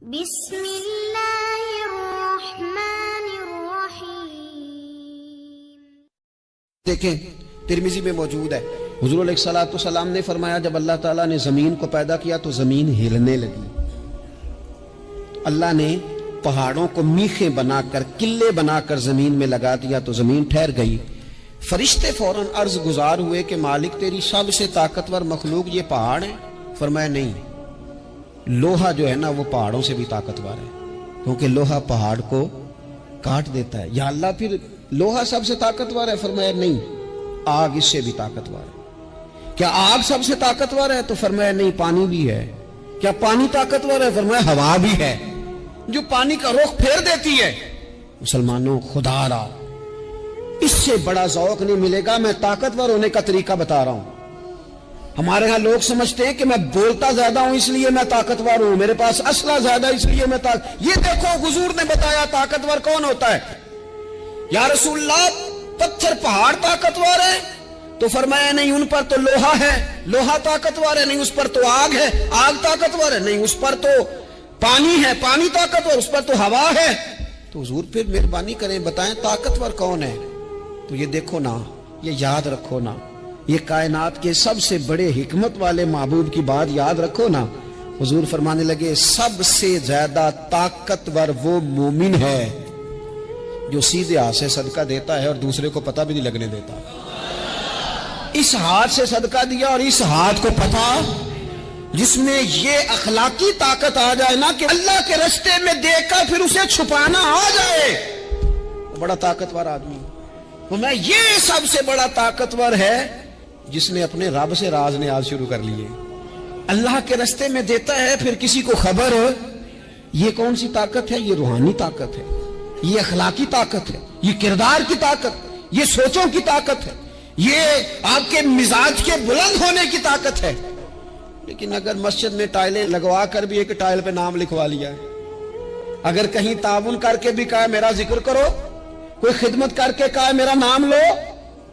بسم اللہ الرحمن الرحیم۔ دیکھیں ترمذی میں موجود ہے، حضور علیہ الصلوۃ والسلام نے فرمایا جب اللہ تعالیٰ نے زمین کو پیدا کیا تو زمین ہلنے لگی۔ اللہ نے پہاڑوں کو میخیں بنا کر قلعے بنا کر زمین میں لگا دیا تو زمین ٹھہر گئی۔ فرشتے فوراً عرض گزار ہوئے کہ مالک تیری سب سے طاقتور مخلوق یہ پہاڑ ہے؟ فرمایا نہیں، لوہا جو ہے نا وہ پہاڑوں سے بھی طاقتور ہے، کیونکہ لوہا پہاڑ کو کاٹ دیتا ہے۔ یا اللہ پھر لوہا سب سے طاقتور ہے؟ فرمایا نہیں، آگ اس سے بھی طاقتور ہے۔ کیا آگ سب سے طاقتور ہے؟ تو فرمایا نہیں، پانی بھی ہے۔ کیا پانی طاقتور ہے؟ فرمایا ہوا بھی ہے جو پانی کا رخ پھیر دیتی ہے۔ مسلمانوں خدا را اس سے بڑا ذوق نہیں ملے گا۔ میں طاقتور ہونے کا طریقہ بتا رہا ہوں۔ ہمارے ہاں لوگ سمجھتے ہیں کہ میں بولتا زیادہ ہوں اس لیے میں طاقتور ہوں، میرے پاس اسلحہ زیادہ اس لیے میں یہ دیکھو حضور نے بتایا طاقتور کون ہوتا ہے۔ یا رسول اللہ پتھر پہاڑ طاقتور ہے؟ تو فرمایا نہیں، ان پر تو لوہا ہے، لوہا طاقتور ہے، نہیں اس پر تو آگ ہے، آگ طاقتور ہے، نہیں اس پر تو پانی ہے، پانی طاقتور، اس پر تو ہوا ہے۔ تو حضور پھر مہربانی کریں بتائیں طاقتور کون ہے؟ تو یہ دیکھو نا، یہ یاد رکھو نا، یہ کائنات کے سب سے بڑے حکمت والے محبوب کی بات یاد رکھو نا۔ حضور فرمانے لگے سب سے زیادہ طاقتور وہ مومن ہے جو سیدھے ہاتھ سے صدقہ دیتا ہے اور دوسرے کو پتہ بھی نہیں لگنے دیتا۔ اس ہاتھ سے صدقہ دیا اور اس ہاتھ کو پتہ، جس میں یہ اخلاقی طاقت آ جائے نا کہ اللہ کے رستے میں دیکھ کر پھر اسے چھپانا آ جائے، وہ بڑا طاقتور آدمی۔ میں یہ سب سے بڑا طاقتور ہے جس نے اپنے رب سے راز نیاز شروع کر لیے، اللہ کے رستے میں دیتا ہے پھر کسی کو خبر ہو۔ یہ کون سی طاقت ہے؟ یہ روحانی طاقت ہے، یہ اخلاقی طاقت ہے، یہ کردار کی طاقت، یہ سوچوں کی طاقت ہے، یہ آپ کے مزاج کے بلند ہونے کی طاقت ہے۔ لیکن اگر مسجد میں ٹائلیں لگوا کر بھی ایک ٹائل پہ نام لکھوا لیا ہے، اگر کہیں تعاون کر کے بھی کہا میرا ذکر کرو، کوئی خدمت کر کے کہا میرا نام لو،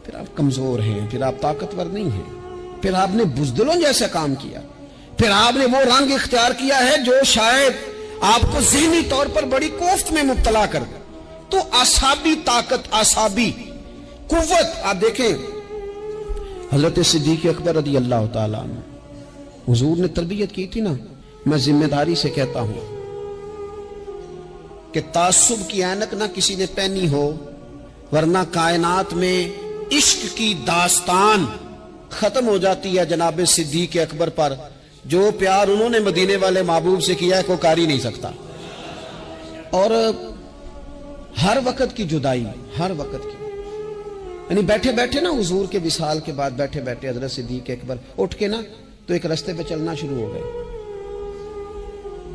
پھر آپ کمزور ہیں، پھر آپ طاقتور نہیں ہیں، پھر آپ نے بزدلوں جیسا کام کیا، پھر آپ نے وہ رنگ اختیار کیا ہے جو شاید آپ کو ذہنی طور پر بڑی کوفت میں مبتلا کر دے۔ تو اعصابی طاقت، اعصابی قوت، آپ دیکھیں حضرت صدیق اکبر رضی اللہ تعالیٰ عنہ، حضور نے تربیت کی تھی نا۔ میں ذمہ داری سے کہتا ہوں کہ تعصب کی اینک نہ کسی نے پہنی ہو، ورنہ کائنات میں عشق کی داستان ختم ہو جاتی ہے جناب صدیق اکبر پر۔ جو پیار انہوں نے مدینے والے محبوب سے کیا ہے کوئی کر ہی نہیں سکتا۔ اور ہر وقت کی جدائی، ہر وقت کی، یعنی بیٹھے بیٹھے نا حضور کے وصال کے بعد بیٹھے بیٹھے حضرت صدیق اکبر اٹھ کے نا تو ایک رستے پہ چلنا شروع ہو گئے۔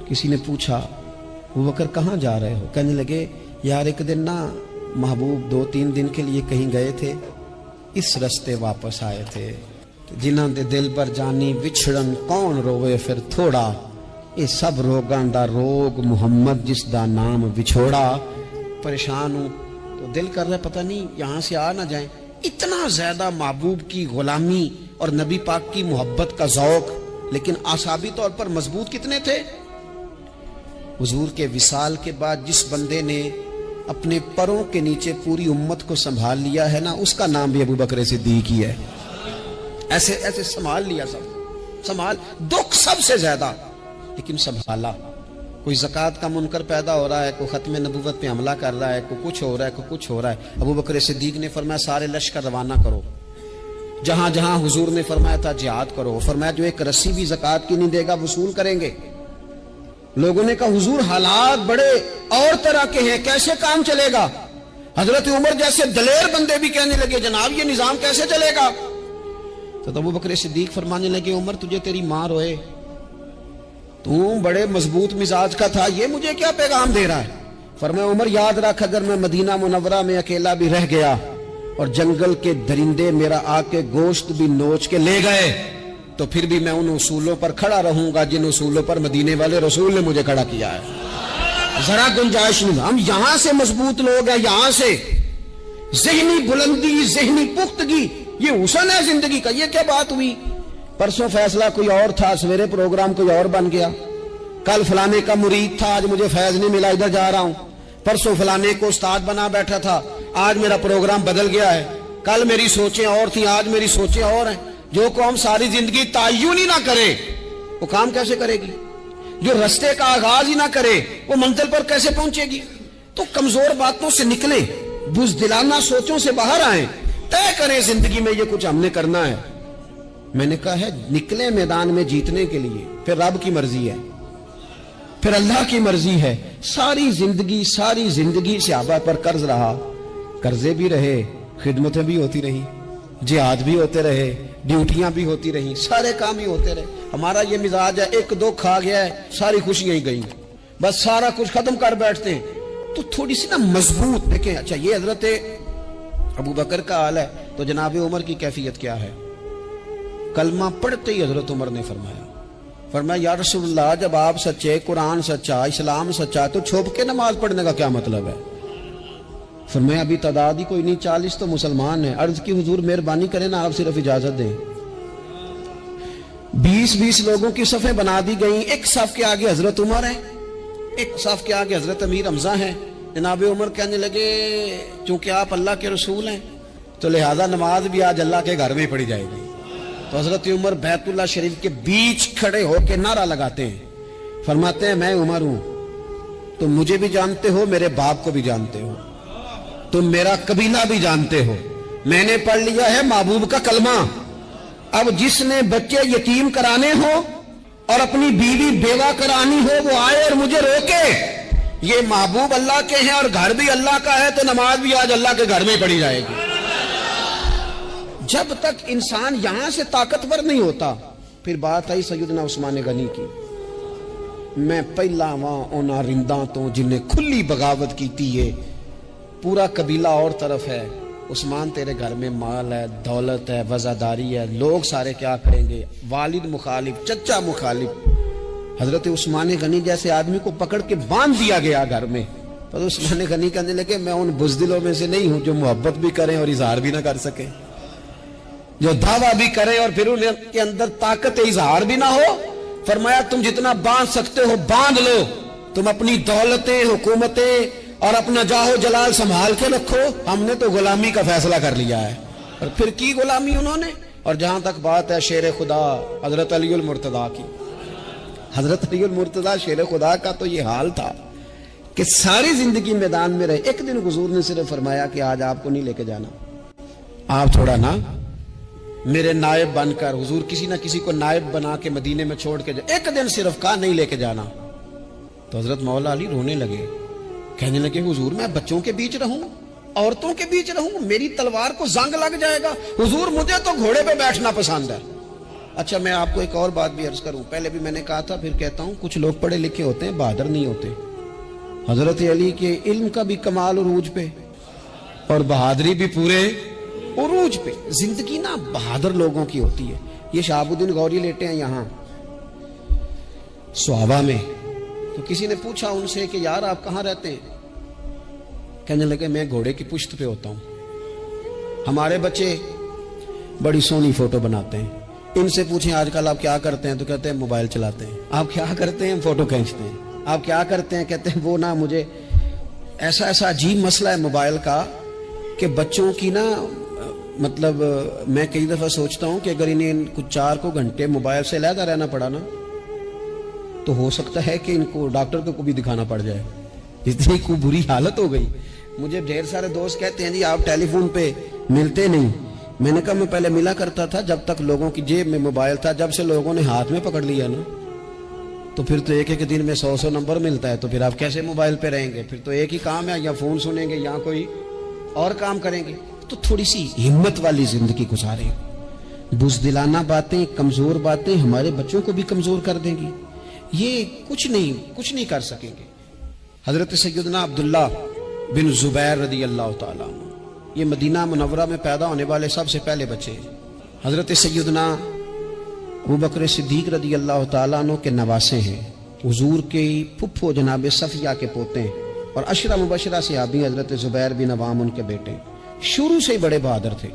کسی نے پوچھا ابو بکر کہاں جا رہے ہو؟ کہنے لگے یار ایک دن نا محبوب 2-3 دن کے لیے کہیں گئے تھے، اس رستے واپس آئے تھے۔ جنہاں دے دل پر جانی وچھڑن کون روے پھر تھوڑا، یہ سب روگاں دا روگ محمد جس دا نام وچھوڑا۔ پریشان ہوں تو دل کر رہا ہے پتہ نہیں یہاں سے آ نہ جائیں۔ اتنا زیادہ محبوب کی غلامی اور نبی پاک کی محبت کا ذوق، لیکن اعصابی طور پر مضبوط کتنے تھے؟ حضور کے وصال کے بعد جس بندے نے اپنے پروں کے نیچے پوری امت کو سنبھال لیا ہے نا، اس کا نام بھی ابو بکر صدیق ہی ہے۔ ایسے ایسے سنبھال لیا، سب سنبھال، دکھ سب سے زیادہ لیکن سنبھالا۔ کوئی زکوٰۃ کا منکر پیدا ہو رہا ہے، کوئی ختم نبوت پہ حملہ کر رہا ہے، کوئی کچھ ہو رہا ہے، کوئی کچھ ہو رہا ہے، ابو بکر صدیق نے فرمایا سارے لشکر روانہ کرو۔ جہاں جہاں حضور نے فرمایا تھا جہاد کرو، فرمایا جو ایک رسی بھی زکوٰۃ کی نہیں دے گا وصول کریں گے۔ لوگوں نے کہا حضور حالات بڑے اور طرح کے ہیں، کیسے کام چلے گا؟ حضرت عمر جیسے دلیر بندے بھی کہنے لگے جناب یہ نظام کیسے چلے گا؟ تو ابو بکر صدیق فرمانے لگے عمر تجھے تیری ماں روئے، تو بڑے مضبوط مزاج کا تھا، یہ مجھے کیا پیغام دے رہا ہے؟ فرمایا عمر یاد رکھ اگر میں مدینہ منورہ میں اکیلا بھی رہ گیا اور جنگل کے درندے میرا آ کے گوشت بھی نوچ کے لے گئے تو پھر بھی میں ان اصولوں پر کھڑا رہوں گا جن اصولوں پر مدینے والے رسول نے مجھے کھڑا کیا ہے۔ ذرا گنجائش نہیں، ہم یہاں سے مضبوط لوگ ہیں، یہاں سے ذہنی بلندی، ذہنی پختگی، یہ حسن ہے زندگی کا۔ یہ کیا بات ہوئی؟ پرسوں فیصلہ کوئی اور تھا، سویرے پروگرام کوئی اور بن گیا۔ کل فلانے کا مرید تھا، آج مجھے فیض نہیں ملا، ادھر جا رہا ہوں، پرسوں فلانے کو استاد بنا بیٹھا تھا، آج میرا پروگرام بدل گیا ہے، کل میری سوچیں اور تھیں، آج میری سوچیں اور ہیں۔ جو قوم ساری زندگی تعین ہی نہ کرے وہ کام کیسے کرے گی؟ جو رستے کا آغاز ہی نہ کرے وہ منزل پر کیسے پہنچے گی؟ تو کمزور باتوں سے نکلیں، بزدلانہ سوچوں سے باہر آئیں، طے کریں زندگی میں یہ کچھ ہم نے کرنا ہے۔ میں نے کہا ہے نکلیں میدان میں جیتنے کے لیے، پھر رب کی مرضی ہے، پھر اللہ کی مرضی ہے۔ ساری زندگی صحابہ پر قرض رہا، قرضے بھی رہے، خدمتیں بھی ہوتی رہی، جہاد بھی ہوتے رہے، ڈیوٹیاں بھی ہوتی رہی، سارے کام ہی ہوتے رہے۔ ہمارا یہ مزاج ہے، ایک دو کھا گیا ہے ساری خوشیاں ہی گئیں، بس سارا کچھ ختم کر بیٹھتے ہیں۔ تو تھوڑی سی نا مضبوط دیکھیں۔ اچھا یہ حضرت ابو بکر کا حال ہے تو جناب عمر کی کیفیت کیا ہے؟ کلمہ پڑھتے ہی حضرت عمر نے فرمایا یا رسول اللہ، جب آپ سچے، قرآن سچا، اسلام سچا، تو چھپ کے نماز پڑھنے کا کیا مطلب ہے؟ فرمایا ابھی تعداد ہی کوئی نہیں، 40 تو مسلمان ہیں۔ عرض کی حضور مہربانی کریں نا، آپ صرف اجازت دیں۔ 20 لوگوں کی صفیں بنا دی گئیں، ایک صف کے آگے حضرت عمر ہیں، ایک صف کے آگے حضرت امیر حمزہ ہیں۔ جناب عمر کہنے لگے چونکہ آپ اللہ کے رسول ہیں تو لہذا نماز بھی آج اللہ کے گھر میں پڑھی جائے گی۔ تو حضرت عمر بیت اللہ شریف کے بیچ کھڑے ہو کے نعرہ لگاتے ہیں، فرماتے ہیں میں عمر ہوں، تم مجھے بھی جانتے ہو، میرے باپ کو بھی جانتے ہو، تم میرا قبیلہ بھی جانتے ہو، میں نے پڑھ لیا ہے محبوب کا کلمہ۔ اب جس نے بچے یتیم کرانے ہو اور اپنی بیوی بیوہ کرانی ہو وہ آئے اور مجھے روکے۔ یہ محبوب اللہ کے ہیں اور گھر بھی اللہ کا ہے تو نماز بھی آج اللہ کے گھر میں پڑھی جائے گی۔ جب تک انسان یہاں سے طاقتور نہیں ہوتا، پھر بات آئی سیدنا عثمان غنی کی۔ میں پہلا وہاں اونا رنداں تو جنہیں کھلی بغاوت کی تھی، ہے پورا قبیلہ اور طرف ہے، عثمان تیرے گھر میں مال ہے، دولت ہے، وزاداری ہے، لوگ سارے کیا کریں گے؟ والد مخالف، چچا مخالف۔ حضرت عثمان غنی جیسے آدمی کو پکڑ کے باندھ دیا گیا گھر میں۔ تو عثمان غنی کہنے لگے میں ان بزدلوں میں سے نہیں ہوں جو محبت بھی کریں اور اظہار بھی نہ کر سکیں، جو دعویٰ بھی کریں اور پھر ان کے اندر طاقت اظہار بھی نہ ہو۔ فرمایا تم جتنا باندھ سکتے ہو باندھ لو، تم اپنی دولتیں، حکومتیں اور اپنا جاہو جلال سنبھال کے رکھو، ہم نے تو غلامی کا فیصلہ کر لیا ہے۔ اور پھر کی غلامی انہوں نے۔ اور جہاں تک بات ہے شیر خدا حضرت علی المرتضیٰ کی، حضرت علی المرتضیٰ شیر خدا کا تو یہ حال تھا کہ ساری زندگی میدان میں رہے۔ ایک دن حضور نے صرف فرمایا کہ آج آپ کو نہیں لے کے جانا، آپ تھوڑا نا میرے نائب بن کر، حضور کسی نہ کسی کو نائب بنا کے مدینے میں چھوڑ کے ایک دن صرف کہا نہیں لے کے جانا۔ تو حضرت مولا علی رونے لگے، کہنے لگے حضور میں بچوں کے بیچ رہوں، عورتوں کے بیچ رہوں، میری تلوار کو زنگ لگ جائے گا، حضور مجھے تو گھوڑے پہ بیٹھنا پسند ہے۔ اچھا میں آپ کو ایک اور بات بھی عرض کروں، پہلے بھی میں نے کہا تھا پھر کہتا ہوں، کچھ لوگ پڑھے لکھے ہوتے ہیں بہادر نہیں ہوتے۔ حضرت علی کے علم کا بھی کمال عروج پہ اور بہادری بھی پورے عروج پہ۔ زندگی نا بہادر لوگوں کی ہوتی ہے۔ یہ شہاب الدین غوری لیٹے ہیں یہاں صحابہ میں، تو کسی نے پوچھا ان سے کہ یار آپ کہاں رہتے ہیں؟ کہنے لگے میں گھوڑے کی پشت پہ ہوتا ہوں، ہمارے بچے بڑی سونی فوٹو بناتے ہیں، ان سے پوچھیں آج کل آپ کیا کرتے ہیں تو کہتے ہیں موبائل چلاتے ہیں۔ آپ کیا کرتے ہیں؟ فوٹو کھینچتے ہیں۔ آپ کیا کرتے ہیں؟ کہتے ہیں وہ نا مجھے ایسا عجیب مسئلہ ہے موبائل کا کہ بچوں کی نا مطلب میں کئی دفعہ سوچتا ہوں کہ اگر انہیں کچھ 4 گھنٹے موبائل سے علیحدہ رہنا پڑا نا تو ہو سکتا ہے کہ ان کو ڈاکٹر کو بھی دکھانا پڑ جائے، اتنی کو بری حالت ہو گئی۔ مجھے ڈھیر سارے دوست کہتے ہیں جی آپ ٹیلی فون پہ ملتے نہیں۔ میں نے کہا میں پہلے ملا کرتا تھا جب تک لوگوں کی جیب میں موبائل تھا، جب سے لوگوں نے ہاتھ میں پکڑ لیا نا تو پھر تو ایک دن میں 100 نمبر ملتا ہے، تو پھر آپ کیسے موبائل پہ رہیں گے؟ پھر تو ایک ہی کام ہے، یا فون سنیں گے یا کوئی اور کام کریں گے۔ تو تھوڑی سی ہمت والی زندگی گزاریں۔ بزدلانہ باتیں، کمزور باتیں ہمارے بچوں کو بھی کمزور کر دیں گی، یہ کچھ نہیں کر سکیں گے۔ حضرت سیدنا عبداللہ بن زبیر رضی اللہ تعالیٰ عنہ یہ مدینہ منورہ میں پیدا ہونے والے سب سے پہلے بچے ہیں۔ حضرت سیدنا ابوبکر صدیق رضی اللہ تعالیٰ عنہ کے نواسے ہیں، حضور کے پھپھو جناب صفیہ کے پوتے ہیں، اور عشرہ مبشرہ صحابی حضرت زبیر بن عوام ان کے بیٹے، شروع سے ہی بڑے بہادر تھے۔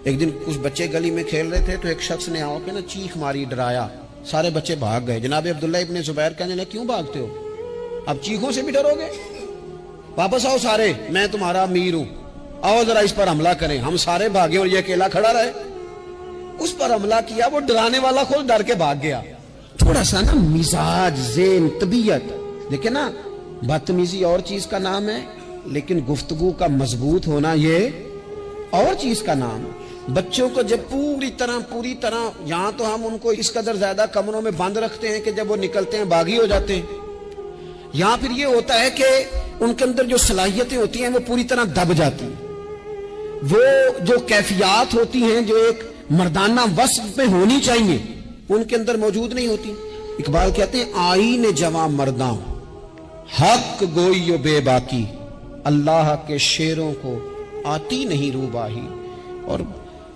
ایک دن کچھ بچے گلی میں کھیل رہے تھے تو ایک شخص نے آ کے نا چیخ ماری، ڈرایا، سارے بچے بھاگ گئے. جناب عبداللہ ابن زبیر کہنے لگے کیوں بھاگتے ہو؟ اب چیخوں سے بھی ڈرو گے؟ واپس آؤ سارے, میں تمہارا امیر ہوں, آؤ ذرا اس پر حملہ کریں. ہم سارے بھاگے اور یہ اکیلا کھڑا رہے. اس پر حملہ کیا, وہ ڈرانے والا خود ڈر کے بھاگ گیا. تھوڑا سا نا مزاج, ذہن, طبیعت دیکھیں نا, بدتمیزی اور چیز کا نام ہے, لیکن گفتگو کا مضبوط ہونا یہ اور چیز کا نام ہے. بچوں کو جب پوری طرح یہاں تو ہم ان کو اس قدر زیادہ کمروں میں بند رکھتے ہیں کہ جب وہ نکلتے ہیں باغی ہو جاتے ہیں. یہاں پھر یہ ہوتا ہے کہ ان کے اندر جو صلاحیتیں ہوتی ہیں وہ پوری طرح دب جاتی ہیں. وہ جو کیفیات ہوتی ہیں جو ایک مردانہ وصف میں ہونی چاہیے ان کے اندر موجود نہیں ہوتی. اقبال کہتے ہیں آئین جواں مرداں حق گوئی و بے باکی, اللہ کے شیروں کو آتی نہیں روباہی. اور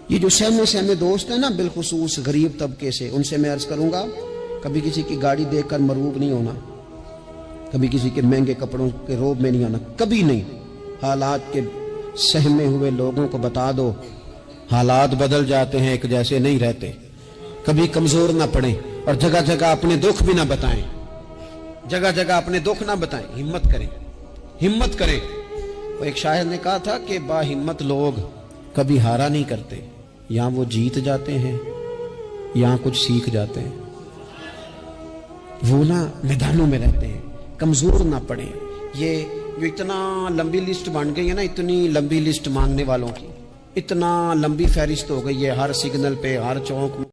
یہ جو سہمے دوست ہیں نا, بالخصوص غریب طبقے سے, ان سے میں عرض کروں گا کبھی کسی کی گاڑی دیکھ کر مرعوب نہیں ہونا, کبھی کسی کے مہنگے کپڑوں کے روب میں نہیں آنا, کبھی نہیں. حالات کے سہمے ہوئے لوگوں کو بتا دو حالات بدل جاتے ہیں, ایک جیسے نہیں رہتے. کبھی کمزور نہ پڑیں اور جگہ جگہ اپنے دکھ بھی نہ بتائیں, جگہ جگہ اپنے دکھ نہ بتائیں. ہمت کریں. وہ ایک شاعر نے کہا تھا کہ با ہمت لوگ کبھی ہارا نہیں کرتے, یہاں وہ جیت جاتے ہیں, یہاں کچھ سیکھ جاتے ہیں. وہ نا میدانوں میں رہتے ہیں, کمزور نہ پڑیں. یہ جو اتنا لمبی لسٹ بن گئی ہے نا, اتنی لمبی لسٹ مانگنے والوں کی, اتنا لمبی فہرست ہو گئی ہے, ہر سگنل پہ, ہر چوک میں